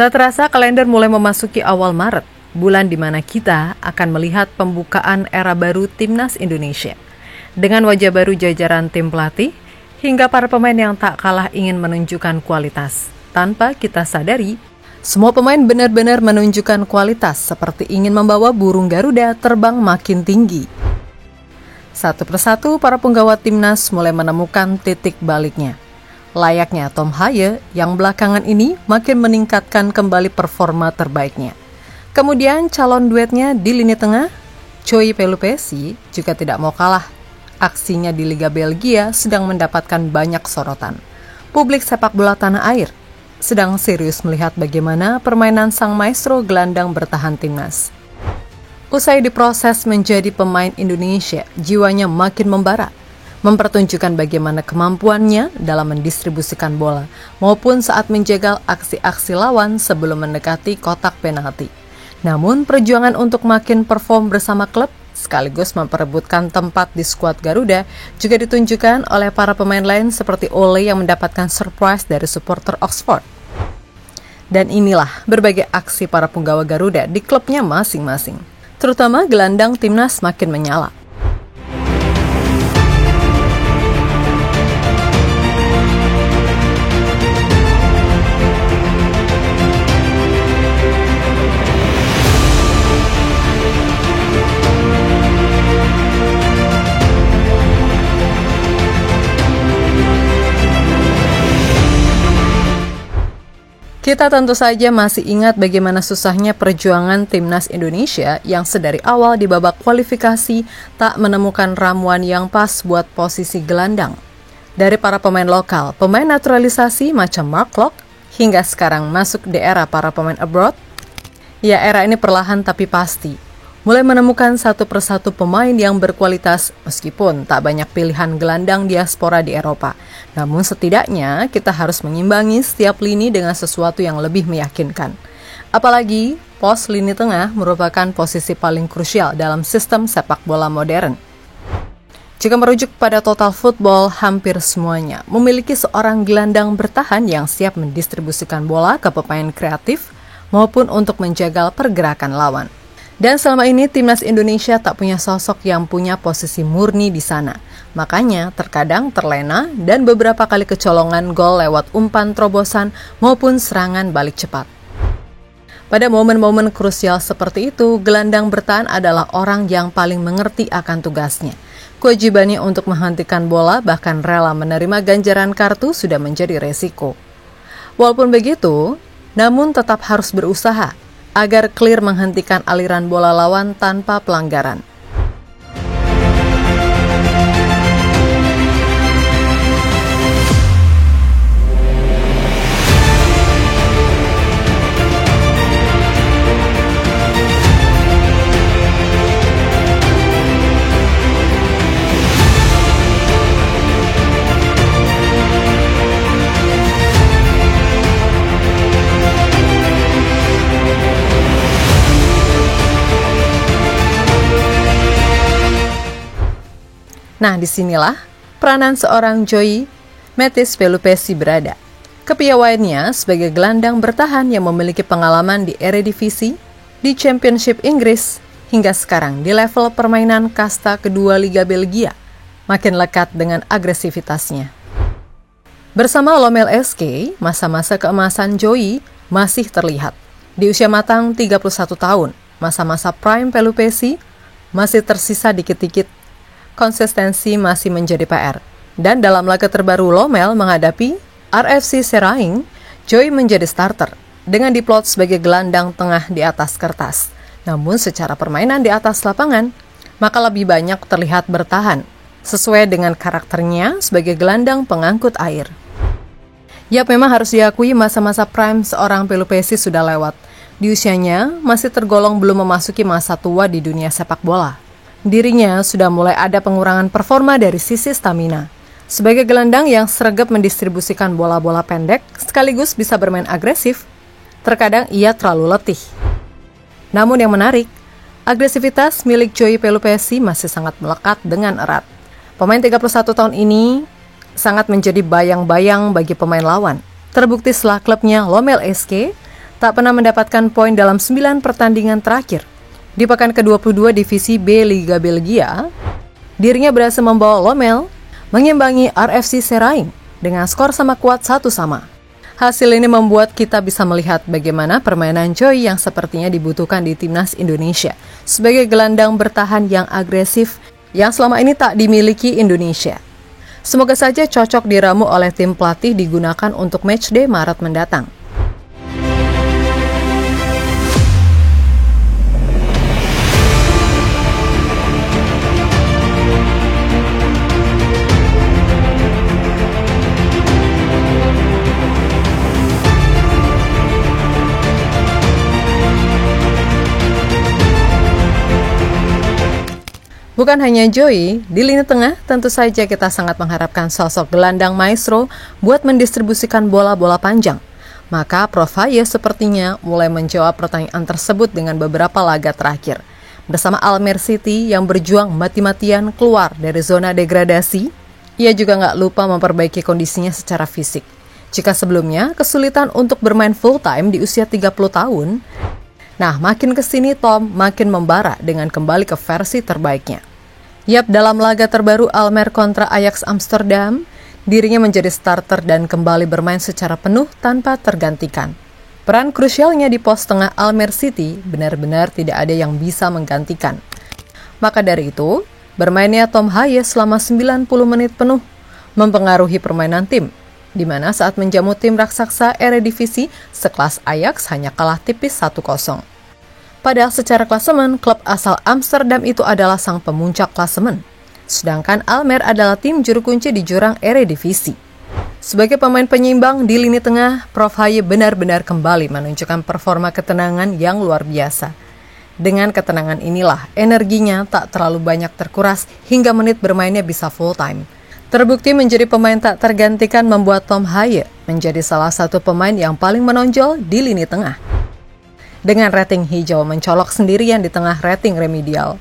Tak terasa kalender mulai memasuki awal Maret, bulan di mana kita akan melihat pembukaan era baru Timnas Indonesia. Dengan wajah baru jajaran tim pelatih, hingga para pemain yang tak kalah ingin menunjukkan kualitas. Tanpa kita sadari, semua pemain benar-benar menunjukkan kualitas seperti ingin membawa burung Garuda terbang makin tinggi. Satu persatu para penggawa Timnas mulai menemukan titik baliknya. Layaknya Tom Haye yang belakangan ini makin meningkatkan kembali performa terbaiknya. Kemudian calon duetnya di lini tengah, Joey Pelupessy juga tidak mau kalah. Aksinya di Liga Belgia sedang mendapatkan banyak sorotan. Publik sepak bola tanah air sedang serius melihat bagaimana permainan sang maestro gelandang bertahan Timnas. Usai diproses menjadi pemain Indonesia, jiwanya makin membara, mempertunjukkan bagaimana kemampuannya dalam mendistribusikan bola maupun saat menjegal aksi-aksi lawan sebelum mendekati kotak penalti. Namun perjuangan untuk makin perform bersama klub sekaligus memperebutkan tempat di skuad Garuda juga ditunjukkan oleh para pemain lain seperti Ole yang mendapatkan surprise dari supporter Oxford. Dan inilah berbagai aksi para penggawa Garuda di klubnya masing-masing. Terutama gelandang Timnas makin menyala. Kita tentu saja masih ingat bagaimana susahnya perjuangan Timnas Indonesia yang sedari awal di babak kualifikasi tak menemukan ramuan yang pas buat posisi gelandang. Dari para pemain lokal, pemain naturalisasi macam Mark Locke, hingga sekarang masuk di era para pemain abroad, ya era ini perlahan tapi pasti mulai menemukan satu persatu pemain yang berkualitas meskipun tak banyak pilihan gelandang diaspora di Eropa. Namun setidaknya kita harus mengimbangi setiap lini dengan sesuatu yang lebih meyakinkan. Apalagi pos lini tengah merupakan posisi paling krusial dalam sistem sepak bola modern. Jika merujuk pada total football, hampir semuanya memiliki seorang gelandang bertahan yang siap mendistribusikan bola ke pemain kreatif maupun untuk menjagal pergerakan lawan. Dan selama ini Timnas Indonesia tak punya sosok yang punya posisi murni di sana. Makanya terkadang terlena dan beberapa kali kecolongan gol lewat umpan terobosan maupun serangan balik cepat. Pada momen-momen krusial seperti itu, gelandang bertahan adalah orang yang paling mengerti akan tugasnya. Kewajibannya untuk menghentikan bola bahkan rela menerima ganjaran kartu sudah menjadi resiko. Walaupun begitu, namun tetap harus berusaha agar clear menghentikan aliran bola lawan tanpa pelanggaran. Nah, disinilah peranan seorang Joey Pelupessy berada. Kepiawaiannya sebagai gelandang bertahan yang memiliki pengalaman di Eredivisie, di Championship Inggris, hingga sekarang di level permainan kasta kedua Liga Belgia, makin lekat dengan agresivitasnya. Bersama Lommel SK, masa-masa keemasan Joey masih terlihat. Di usia matang 31 tahun, masa-masa prime Pelupessy masih tersisa dikit-dikit. Konsistensi masih menjadi PR. Dan dalam laga terbaru Lommel menghadapi RFC Seraing, Joey menjadi starter dengan diplot sebagai gelandang tengah di atas kertas. Namun secara permainan di atas lapangan, maka lebih banyak terlihat bertahan, sesuai dengan karakternya sebagai gelandang pengangkut air. Yap, memang harus diakui masa-masa prime seorang Pelupessy sudah lewat. Di usianya masih tergolong belum memasuki masa tua di dunia sepak bola. Dirinya sudah mulai ada pengurangan performa dari sisi stamina. Sebagai gelandang yang sregep mendistribusikan bola-bola pendek sekaligus bisa bermain agresif, terkadang ia terlalu letih. Namun yang menarik, agresivitas milik Joey Pelupessy masih sangat melekat dengan erat. Pemain 31 tahun ini sangat menjadi bayang-bayang bagi pemain lawan. Terbukti setelah klubnya Lommel SK tak pernah mendapatkan poin dalam 9 pertandingan terakhir. Di pekan ke-22 Divisi B Liga Belgia, dirinya berhasil membawa Lommel mengimbangi RFC Seraing dengan skor sama kuat 1-1. Hasil ini membuat kita bisa melihat bagaimana permainan Joy yang sepertinya dibutuhkan di timnas Indonesia sebagai gelandang bertahan yang agresif yang selama ini tak dimiliki Indonesia. Semoga saja cocok diramu oleh tim pelatih digunakan untuk matchday Maret mendatang. Bukan hanya Joey, di lini tengah tentu saja kita sangat mengharapkan sosok gelandang maestro buat mendistribusikan bola-bola panjang. Maka Prof Haye sepertinya mulai menjawab pertanyaan tersebut dengan beberapa laga terakhir. Bersama Almere City yang berjuang mati-matian keluar dari zona degradasi, ia juga nggak lupa memperbaiki kondisinya secara fisik. Jika sebelumnya kesulitan untuk bermain full-time di usia 30 tahun, nah makin kesini Tom makin membara dengan kembali ke versi terbaiknya. Yap, dalam laga terbaru Almere kontra Ajax Amsterdam, dirinya menjadi starter dan kembali bermain secara penuh tanpa tergantikan. Peran krusialnya di pos tengah Almere City benar-benar tidak ada yang bisa menggantikan. Maka dari itu, bermainnya Tom Haye selama 90 menit penuh mempengaruhi permainan tim, di mana saat menjamu tim raksasa Eredivisie sekelas Ajax hanya kalah tipis 1-0. Padahal secara klasemen, klub asal Amsterdam itu adalah sang pemuncak klasemen. Sedangkan Almere adalah tim juru kunci di jurang Eredivisie. Sebagai pemain penyeimbang di lini tengah, Prof Haye benar-benar kembali menunjukkan performa ketenangan yang luar biasa. Dengan ketenangan inilah, energinya tak terlalu banyak terkuras hingga menit bermainnya bisa full time. Terbukti menjadi pemain tak tergantikan membuat Tom Haye menjadi salah satu pemain yang paling menonjol di lini tengah. Dengan rating hijau mencolok sendirian di tengah rating remedial.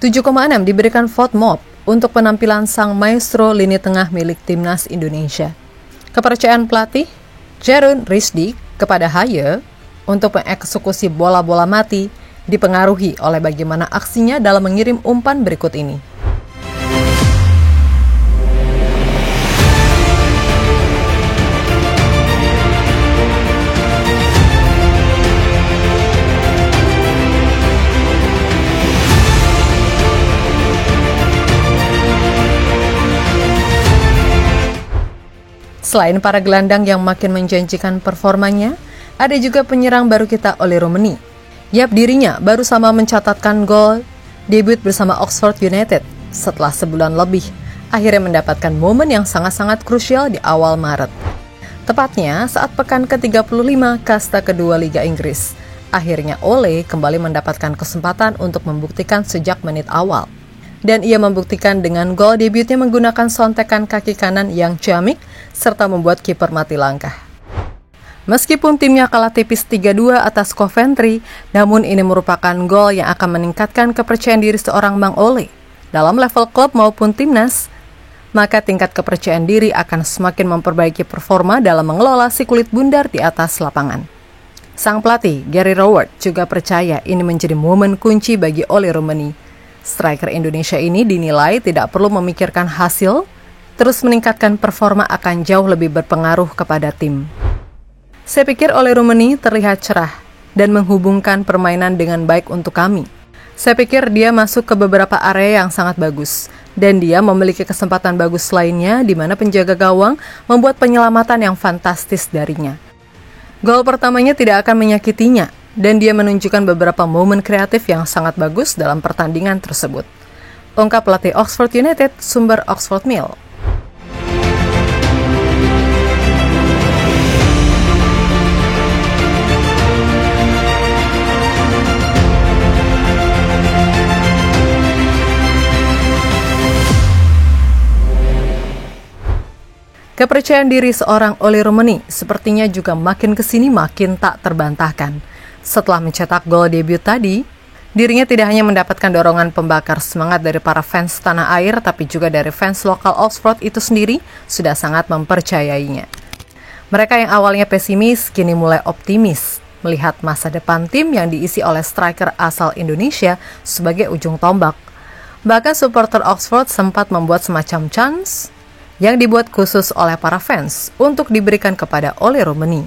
7,6 diberikan vote MOP untuk penampilan sang maestro lini tengah milik timnas Indonesia. Kepercayaan pelatih Jeroen Rijsdijk kepada Haye untuk mengeksekusi bola-bola mati dipengaruhi oleh bagaimana aksinya dalam mengirim umpan berikut ini. Selain para gelandang yang makin menjanjikan performanya, ada juga penyerang baru kita Oleh Romeni. Yap, dirinya baru sama mencatatkan gol debut bersama Oxford United setelah sebulan lebih, akhirnya mendapatkan momen yang sangat-sangat krusial di awal Maret. Tepatnya saat pekan ke-35 kasta kedua Liga Inggris. Akhirnya Ole kembali mendapatkan kesempatan untuk membuktikan sejak menit awal. Dan ia membuktikan dengan gol debutnya menggunakan sontekan kaki kanan yang ciamik serta membuat kiper mati langkah. Meskipun timnya kalah tipis 3-2 atas Coventry, namun ini merupakan gol yang akan meningkatkan kepercayaan diri seorang Mang Ole. Dalam level klub maupun timnas, maka tingkat kepercayaan diri akan semakin memperbaiki performa dalam mengelola si kulit bundar di atas lapangan. Sang pelatih, Gary Rowett, juga percaya ini menjadi momen kunci bagi Oleh Romeni. Striker Indonesia ini dinilai tidak perlu memikirkan hasil, terus meningkatkan performa akan jauh lebih berpengaruh kepada tim. Saya pikir Oleh Romeni terlihat cerah dan menghubungkan permainan dengan baik untuk kami. Saya pikir dia masuk ke beberapa area yang sangat bagus, dan dia memiliki kesempatan bagus lainnya di mana penjaga gawang membuat penyelamatan yang fantastis darinya. Gol pertamanya tidak akan menyakitinya, dan dia menunjukkan beberapa momen kreatif yang sangat bagus dalam pertandingan tersebut. Ungkap pelatih Oxford United, sumber Oxford Mail. Kepercayaan diri seorang Oleh Romeni sepertinya juga makin kesini makin tak terbantahkan. Setelah mencetak gol debut tadi, dirinya tidak hanya mendapatkan dorongan pembakar semangat dari para fans tanah air, tapi juga dari fans lokal Oxford itu sendiri sudah sangat mempercayainya. Mereka yang awalnya pesimis, kini mulai optimis. melihat masa depan tim yang diisi oleh striker asal Indonesia sebagai ujung tombak. Bahkan supporter Oxford sempat membuat semacam chants yang dibuat khusus oleh para fans untuk diberikan kepada Ole Romeni.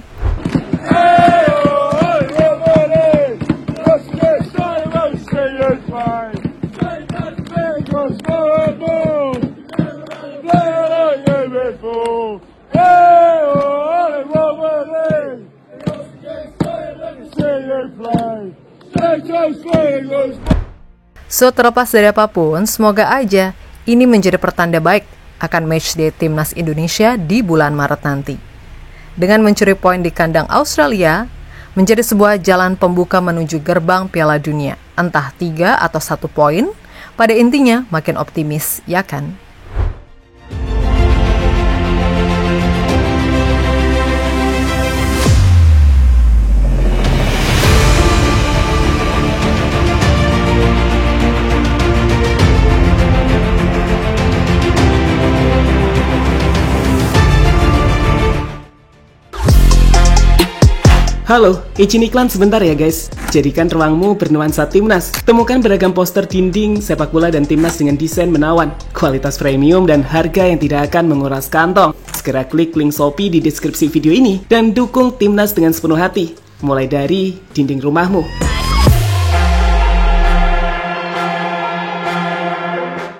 So, terlepas dari apapun, semoga aja ini menjadi pertanda baik akan matchday Timnas Indonesia di bulan Maret nanti. Dengan mencuri poin di kandang Australia, menjadi sebuah jalan pembuka menuju gerbang Piala Dunia. Entah 3 atau 1 poin, pada intinya makin optimis, ya kan? Halo, izin iklan sebentar ya guys. Jadikan ruangmu bernuansa Timnas. Temukan beragam poster dinding, sepak bola dan Timnas dengan desain menawan, kualitas premium dan harga yang tidak akan menguras kantong. Segera klik link Shopee di deskripsi video ini dan dukung Timnas dengan sepenuh hati. Mulai dari dinding rumahmu.